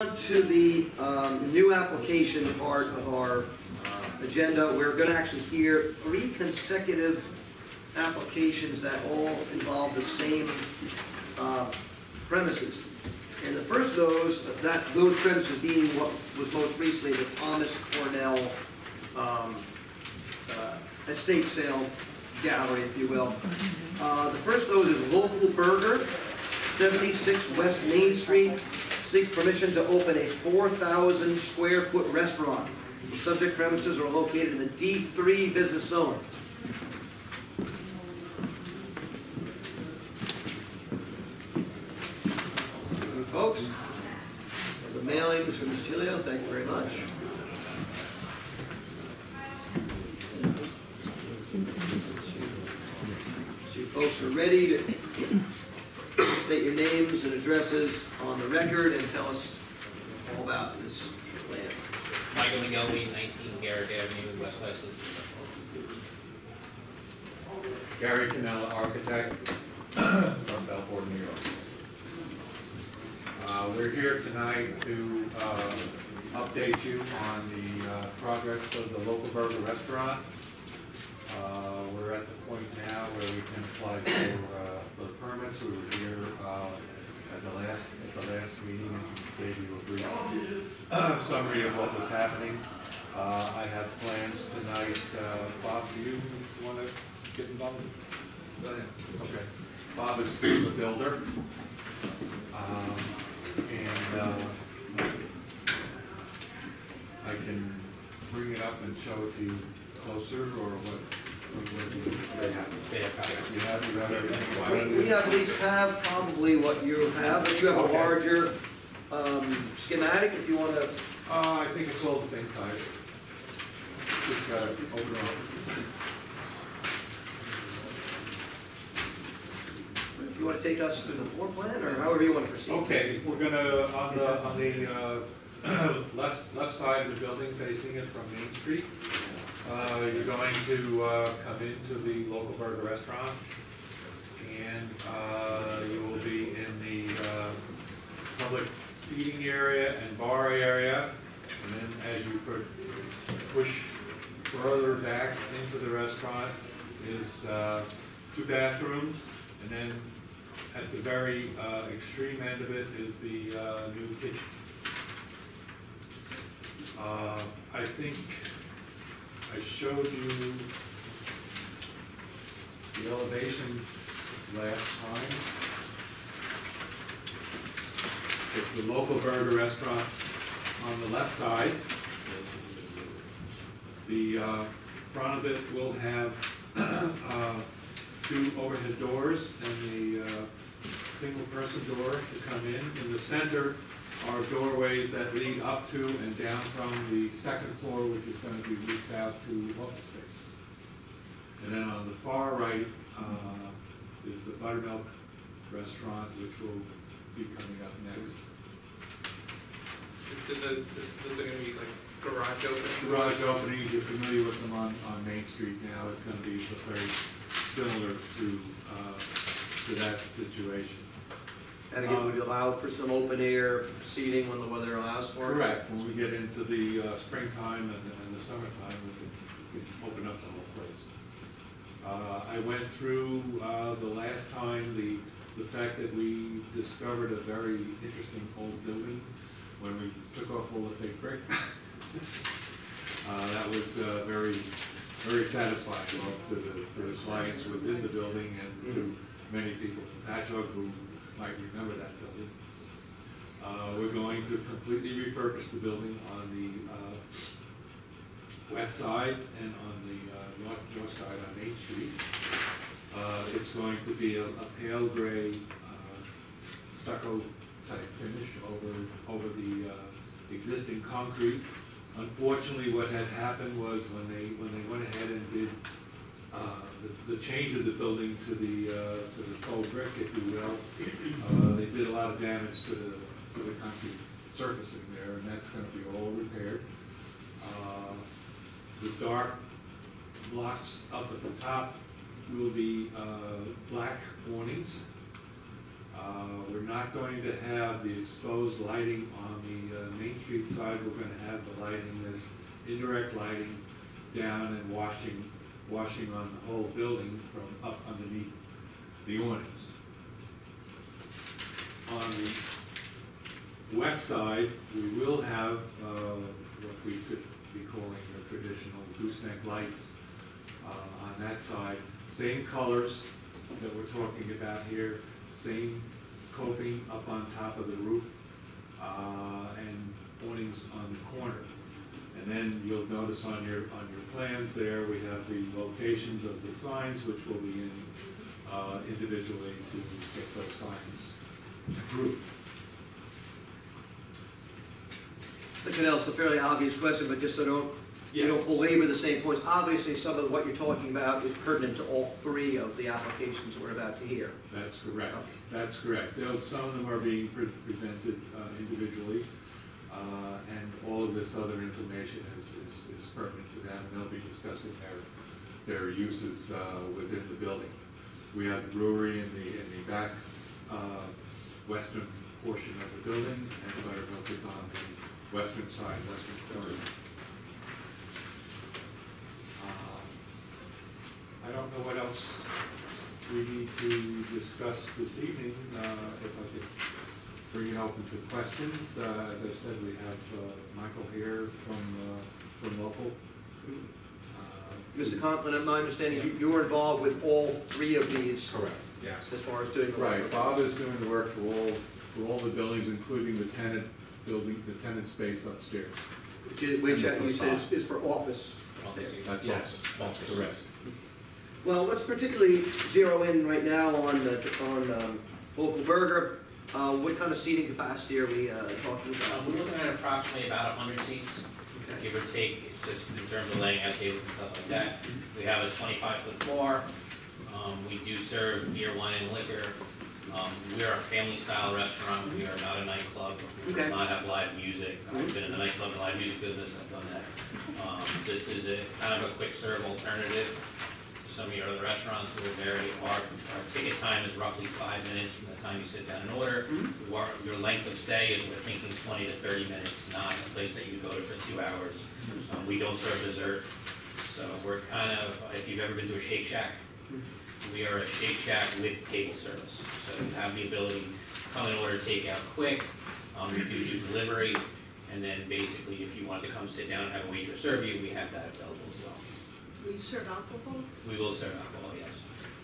To the new application part of our agenda. We're going to actually hear 3 consecutive applications that all involve the same premises. And the first of those premises being what was most recently the Thomas Cornell estate sale gallery, if you will. The first of those is Local Burger, 76 West Main Street. Seeks permission to open a 4,000 square foot restaurant. The subject premises are located in the D3 business zone. Thank you, folks. The mailings from Ms. Giglio, thank you very much. So you folks are ready to state your names and addresses on the record and tell us all about this land. Michael McGilvey, 19 Garrick Avenue, West Hudson. Gary Canella, architect, from Bellport, New York. We're here tonight to update you on the progress of the Local Burger restaurant. We're at the point now where we can apply for permits. We were here at the last meeting and gave you a brief summary of what was happening. I have plans tonight. Bob, do you want to get involved? Go ahead. Okay. Bob is the builder, and I can bring it up and show it to you closer, or what? They have everything. We, I believe, have probably what you have, but you have a larger schematic if you want to. I think it's all the same size. Just got to open it up. If you want to take us through the floor plan, or however you want to proceed. Okay, we're gonna on the left side of the building, facing it from Main Street. You're going to come into the Local Burger restaurant, and you will be in the public seating area and bar area. And then as you push further back into the restaurant is 2 bathrooms, and then at the very extreme end of it is the new kitchen. I think I showed you the elevations last time. It's the Local Burger restaurant on the left side. The front of it will have 2 overhead doors and the single person door to come in. In the center are doorways that lead up to and down from the second floor, which is going to be leased out to office space. And then on the far right is the Buttermilk restaurant, which will be coming up next. Those are going to be like garage openings? Garage openings, you're familiar with them on Main Street now. It's going to be very similar to that situation. And again, would allow for some open air seating when the weather allows for it? Correct. When we get into the springtime and the summertime, we can open up the whole place. I went through the last time the fact that we discovered a very interesting old building when we took off all the fake brick. That was very, very satisfying both to the clients within the building and to many people from Patchogue who might remember that building. We're going to completely refurbish the building on the west side and on the north side on Main Street. It's going to be a pale gray stucco type finish over the existing concrete. Unfortunately, what had happened was when they went ahead and did the change of the building to the faux brick, if you will, they did a lot of damage to the concrete surfacing there, and that's going to be all repaired. The dark blocks up at the top will be black awnings. We're not going to have the exposed lighting on the Main Street side. We're going to have the lighting as indirect lighting down and washing on the whole building from up underneath the awnings. On the west side, we will have what we could be calling the traditional gooseneck lights on that side. Same colors that we're talking about here, same coping up on top of the roof, and awnings on the corner. And then you'll notice on your plans there, we have the locations of the signs, which will be in individually to get those signs approved. It's a fairly obvious question, but just so you don't belabor the same points. Obviously, some of what you're talking about is pertinent to all three of the applications we're about to hear. That's correct. That's correct. Some of them are being presented individually, and all of this other information is pertinent to them, and they'll be discussing their uses within the building. We have the brewery in the back western portion of the building, and the buttermilk is on the western side, western corner. I don't know what else we need to discuss this evening. If I could bring it open to questions. As I said, we have Michael here from local. Mr. Conklin, in my understanding, you were involved with all three of these. Correct. Yes. As far as doing the right. work. Bob is doing the work for all the buildings, including the tenant building, the tenant space upstairs. Which you said is for office. That's Yes. office. Correct. Well, let's particularly zero in right now on Local Burger. What kind of seating capacity are we talking about? We're looking at approximately about 100 seats, Okay. give or take, just in terms of laying out tables and stuff like that. We have a 25-foot floor. We do serve beer, wine, and liquor. We are a family-style restaurant. We are not a nightclub. We do not have live music. I've been in the nightclub and live music business. I've done that. This is a kind of a quick-serve alternative to some of your other restaurants who are very hard. Our ticket time is roughly 5 minutes from the time you sit down and order. Your length of stay is, we're thinking, 20 to 30 minutes, not a place that you go to for 2 hours. We don't serve dessert. So we're kind of, if you've ever been to a Shake Shack, we are a Shake Shack with table service. So you have the ability to come and order takeout quick. We do delivery, and then basically if you want to come sit down and have a waitress serve you, we have that available as well. Will you serve alcohol? We will serve alcohol, yes.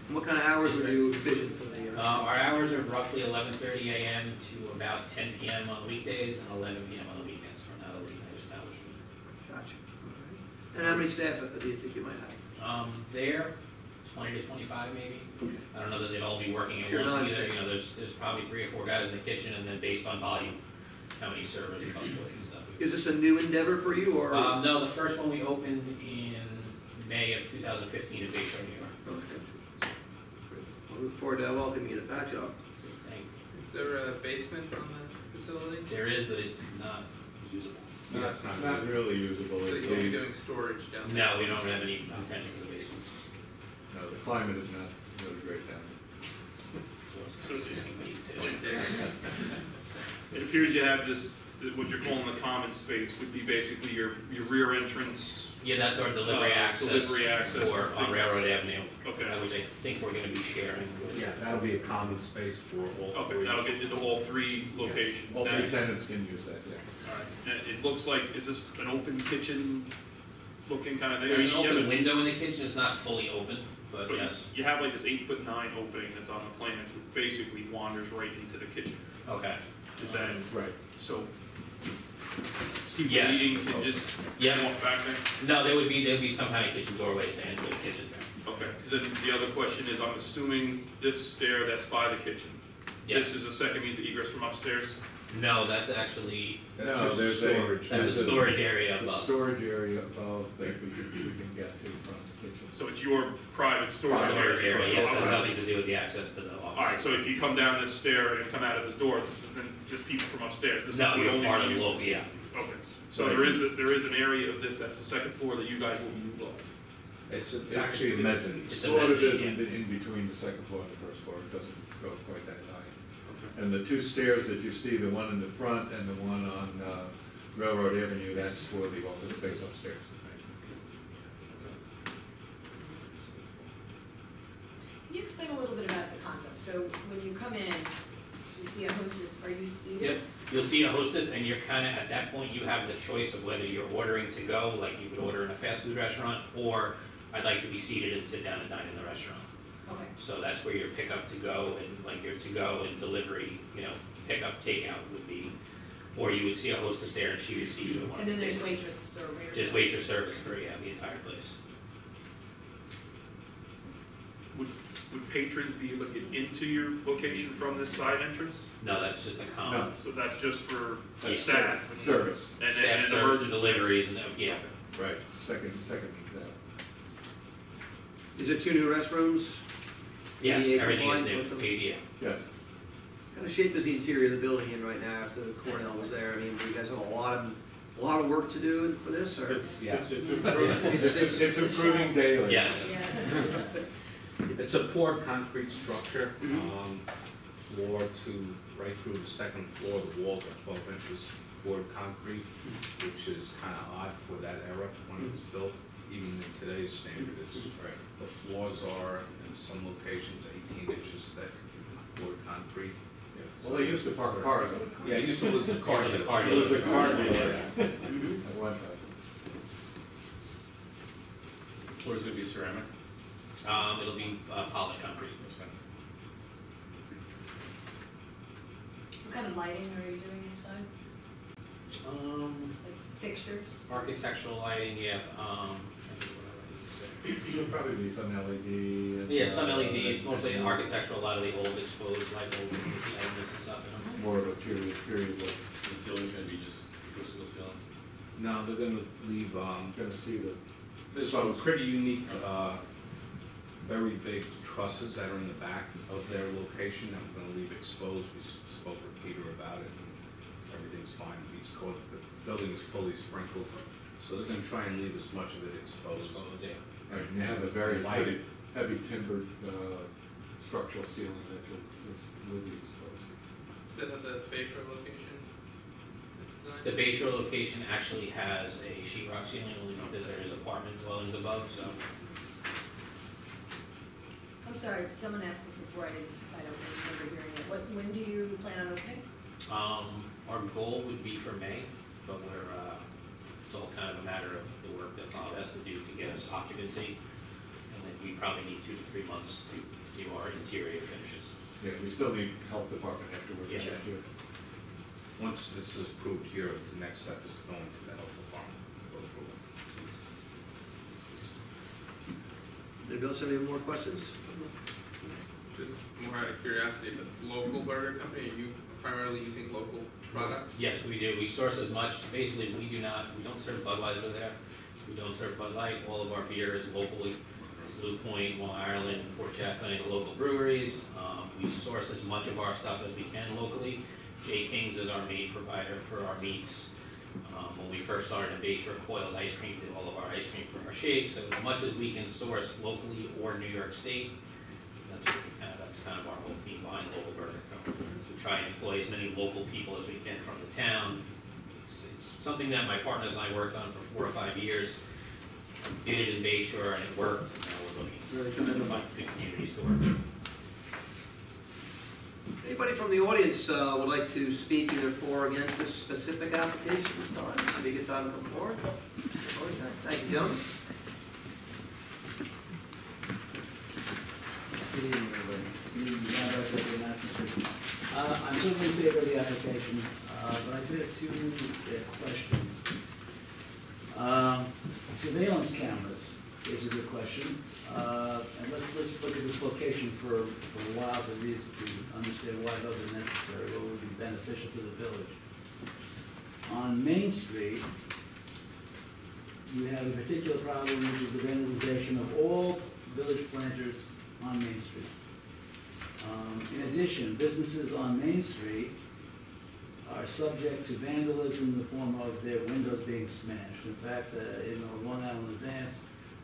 And what kind of hours would you envision for the Our hours are roughly 11:30 a.m. to about 10 p.m. on weekdays and 11 p.m. on the weekends. We're not a late night establishment. Gotcha. And how many staff do you think you might have? There, 20 to 25 maybe. I don't know that they'd all be working at Sure, once no, either. You know, there's probably 3 or 4 guys in the kitchen, and then based on volume, how many servers and busboys and stuff. Is this a new endeavor for you, or? No, the first one we opened in May of 2015 in Bayshore, New York. Okay. I look forward to welcoming you to Patchogue. Thank you. Is there a basement on the facility? There is, but it's not usable. No, it's not really usable. So you'll be doing storage down there? No, we don't have any intention for the basement. No, the climate is not really great down So it's 16 feet too. It appears you have this, what you're calling the common space would be basically your rear entrance. Yeah, that's our delivery access. Delivery access for on Rail Road Avenue. Okay. Which I think we're going to be sharing with. Yeah, that'll be a common space for all Okay, three. that'll get into all 3 locations. there. All Now, 3 tenants can use that, yes. all right. And it looks like, is this an open kitchen looking kind of thing? There's an You have open a- window in the kitchen. It's not fully open, but But yes. you have like this 8'9" opening that's on the plans, which basically wanders right into the kitchen. Okay. Is that, Right. so people Yes. eating can just Yeah. walk back there? No, there'd be some kind of kitchen doorway to enter the kitchen there. Okay, because then the other question is, I'm assuming this stair that's by the kitchen, Yes. this is a second means of egress from upstairs? No, that's actually That's No, just there's storage. that's a there's storage area The above. storage area above that we can get to from the kitchen. So it's your private storage Storage area? area. Yes, has Okay. nothing to do with the access to the office. All right, so if you come down this stair and come out of this door, this isn't just people from upstairs, this is the No, only you're part of the use? local. Yeah. Okay, so there is an area of this that's the second floor that you guys will utilize? It's actually a mezzanine. It's a Sort of is mezzanine, in between the second floor and the first floor, it doesn't go quite that high. And the two stairs that you see, the one in the front and the one on Rail Road Avenue, that's for the office space upstairs. Can you explain a little bit about the concept? So when you come in, you see a hostess, are you seated? Yep, you'll see a hostess, and you're kinda, at that point, you have the choice of whether you're ordering to go, like you would order in a fast food restaurant, or I'd like to be seated and sit down and dine in the restaurant. Okay. So that's where your pickup to go, and like your to go and delivery, pickup, takeout would be, or you would see a hostess there and she would see you at one of And the then there's tables. waitress or waiter. Just waitress service for, the entire place. Would patrons be able to get into your location from this side entrance? No, that's just a common. So that's just for Yeah, staff? and- Service. And Staff and service and emergencies. deliveries and, yeah. Right, second means out. Is there 2 new restrooms? Yes, ADA everything is compliant new, with them? yeah. Yes. What kind of shape is the interior of the building in right now after Cornell was there? I mean, do you guys have a lot of work to do for this, or? Yes. It's improving daily. Yes. Yeah. It's a poured concrete structure, Mhm. floor to, right through the second floor, the walls are 12 inches poured concrete, which is kind of odd for that era when it was built. Even in today's standard, the floors are, in some locations, 18 inches thick, poured concrete. Well, they used to park cars. Yeah, it used to was a car It was a dealership. car It was a car dealership. dealer at one time. Floor's gonna be ceramic. It'll be polished concrete. What kind of lighting are you doing inside? Like fixtures? Architectural lighting, yeah, trying to think what I would say. There'll probably be some LED. And, Yeah, some LED, it's mostly architectural, a lot of the old exposed, like old elements and stuff in them. More of a period look. The ceiling's gonna be just acoustical ceiling. No, they're gonna leave, Gonna see the, there's some pretty unique, very big trusses that are in the back of their location that we're gonna leave exposed. We spoke with Peter about it, and everything's fine, it meets code. The building is fully sprinkled, so they're gonna try and leave as much of it exposed. Exposed, yeah. right, and you have a very Lighted. heavy timbered structural ceiling that will be exposed. Does it have the Bayshore location? The Bayshore location actually has a sheetrock ceiling, only because there is apartment dwellings above, so. I'm sorry, if someone asked this before, I don't remember hearing it. When do you plan on opening? Our goal would be for May, but it's all kind of a matter of the work that Bob has to do to get us occupancy. And then we probably need 2 to 3 months to do our interior finishes. Yeah, we still need health department afterwards Yeah. next year. Once this is approved here, the next step is to go into the health department for approval. Anybody else have any more questions? Just more out of curiosity, but local burger company, are you primarily using local product? Yes, we do. We source as much. Basically, we don't serve Budweiser there. We don't serve Bud Light. All of our beer is locally. Blue Point, Long Ireland, Port Chatham, any of the local breweries. We source as much of our stuff as we can locally. J. King's is our main provider for our meats. When we first started in Bayshore, Coils Ice Cream did all of our ice cream for our shakes. So as much as we can source locally or New York State, that's kind of our whole theme behind Local Burger Co. We try and employ as many local people as we can from the town. It's something that my partners and I worked on for 4 or 5 years. Did it in Bayshore and it worked. Now we're looking to find good communities to work with. Anybody from the audience would like to speak either for or against this specific application this time? This would be a good time to come forward. Okay, thank you, gentlemen. Good evening, everybody. Good evening, John Bogack. I'm certainly in favor of the application, but I do have 2 questions. Surveillance cameras is a good question. And let's look at this location for a while to understand why those are necessary, what would be beneficial to the village. On Main Street, you have a particular problem, which is the vandalization of all village planters on Main Street. In addition, businesses on Main Street are subject to vandalism in the form of their windows being smashed. In fact, in the Long Island Advance,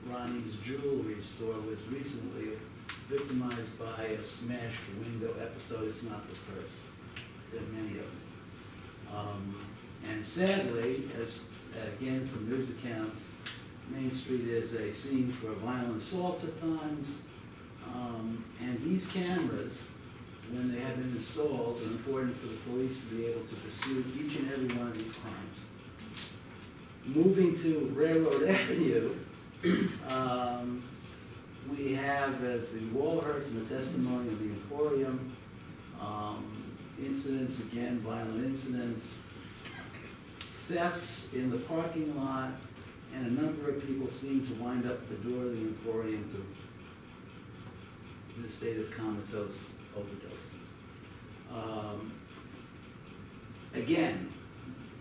Ronnie's Jewelry Store was recently victimized by a smashed window episode. It's not the first. there are many of them. And sadly, as again from news accounts, Main Street is a scene for violent assaults at times. And these cameras, when they have been installed, are important for the police to be able to pursue each and every one of these crimes. Moving to Rail Road Avenue, we have, as you all heard from the testimony of the Emporium, incidents, again, violent incidents, thefts in the parking lot, and a number of people seem to wind up at the door of the Emporium in a state of comatose overdose. Again,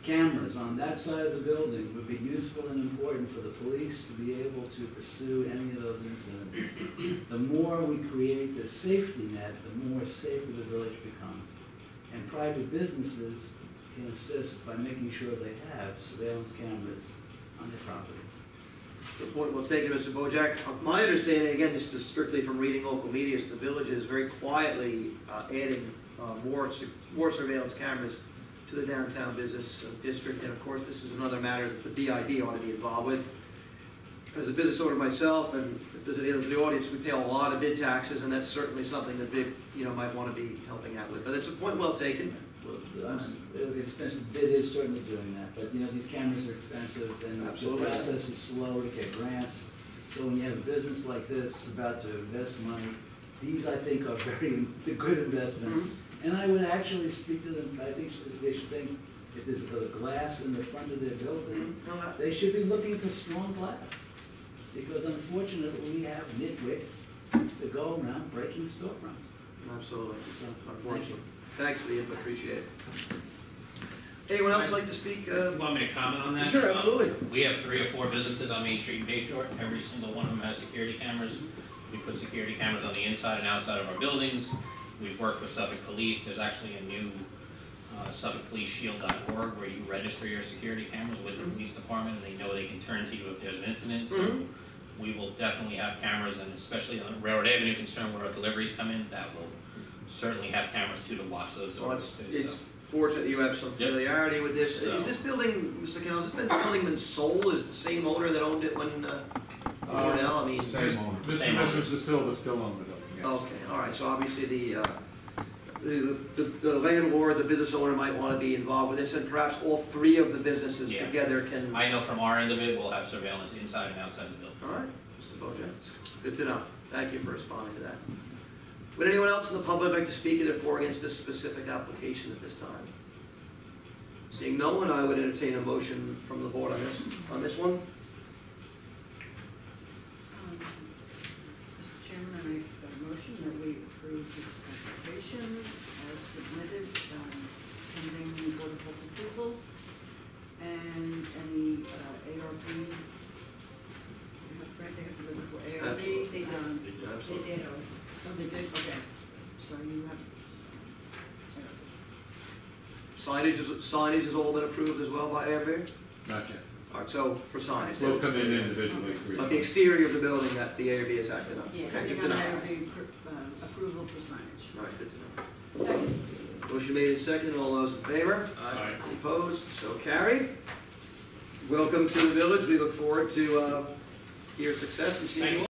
cameras on that side of the building would be useful and important for the police to be able to pursue any of those incidents. The more we create this safety net, the more safer the village becomes. And private businesses can assist by making sure they have surveillance cameras on their property. Good point well taken, Mr. Bojack. My understanding, again, just strictly from reading local media, is the village is very quietly adding more surveillance cameras to the downtown business district. And of course, this is another matter that the BID ought to be involved with. As a business owner myself, and if there's any of the audience, we pay a lot of bid taxes, and that's certainly something that big, might want to be helping out with. But it's a point well taken. Well, the expensive bid is certainly doing that, but these cameras are expensive, and Absolutely. The process is slow to get grants. So when you have a business like this about to invest money, these I think are very good investments. And I would actually speak to them. I think they should think if there's a glass in the front of their building, they should be looking for strong glass, because unfortunately we have nitwits that go around breaking storefronts. Absolutely. So, Unfortunately. Thanks for the input, appreciate it. Anyone else like to speak? Want me to comment on that? Sure, absolutely. We have 3 or 4 businesses on Main Street in Bay Shore. Every single one of them has security cameras. We put security cameras on the inside and outside of our buildings. We've worked with Suffolk Police. There's actually a new SuffolkPoliceShield.org where you register your security cameras with the police department, and they know they can turn to you if there's an incident. So we will definitely have cameras, and especially on Rail Road Avenue concern where our deliveries come in, that will certainly have cameras too to watch those doors too. It's fortunate you have some familiarity with this. So- Is this building, Mr. Kennel, has this building been sold? Is it the same owner that owned it when, Cornell? I mean. Same owner. Mr. Same and owner. Mrs. DeSilva still own the building, yes. Okay, all right, so obviously the landlord, the business owner might want to be involved with this, and perhaps all 3 of the businesses Yeah. together can. I know from our end of it, we'll have surveillance inside and outside the building. All right, Mr. Bojack, good to know. Thank you for responding to that. Would anyone else in the public like to speak either for or against this specific application at this time? Seeing no one, I would entertain a motion from the board on this one. Mr. Chairman, I make a motion that we approve this application as submitted, pending Board of Health approval, and any ARB. Right, they have to go before ARB. Absolutely. They did. Oh, they did, okay. So you have. Signage has all been approved as well by ARB? Not yet. All right, so for signage. We'll come in individually. But the exterior of the building that the ARB has acted on. Yeah, Okay, they're good to gonna know. have the approval for signage. All right, good to know. Motion made in second, all those in favor? Aye. Any opposed? So carried. Welcome to the village, we look forward to your success. We see you.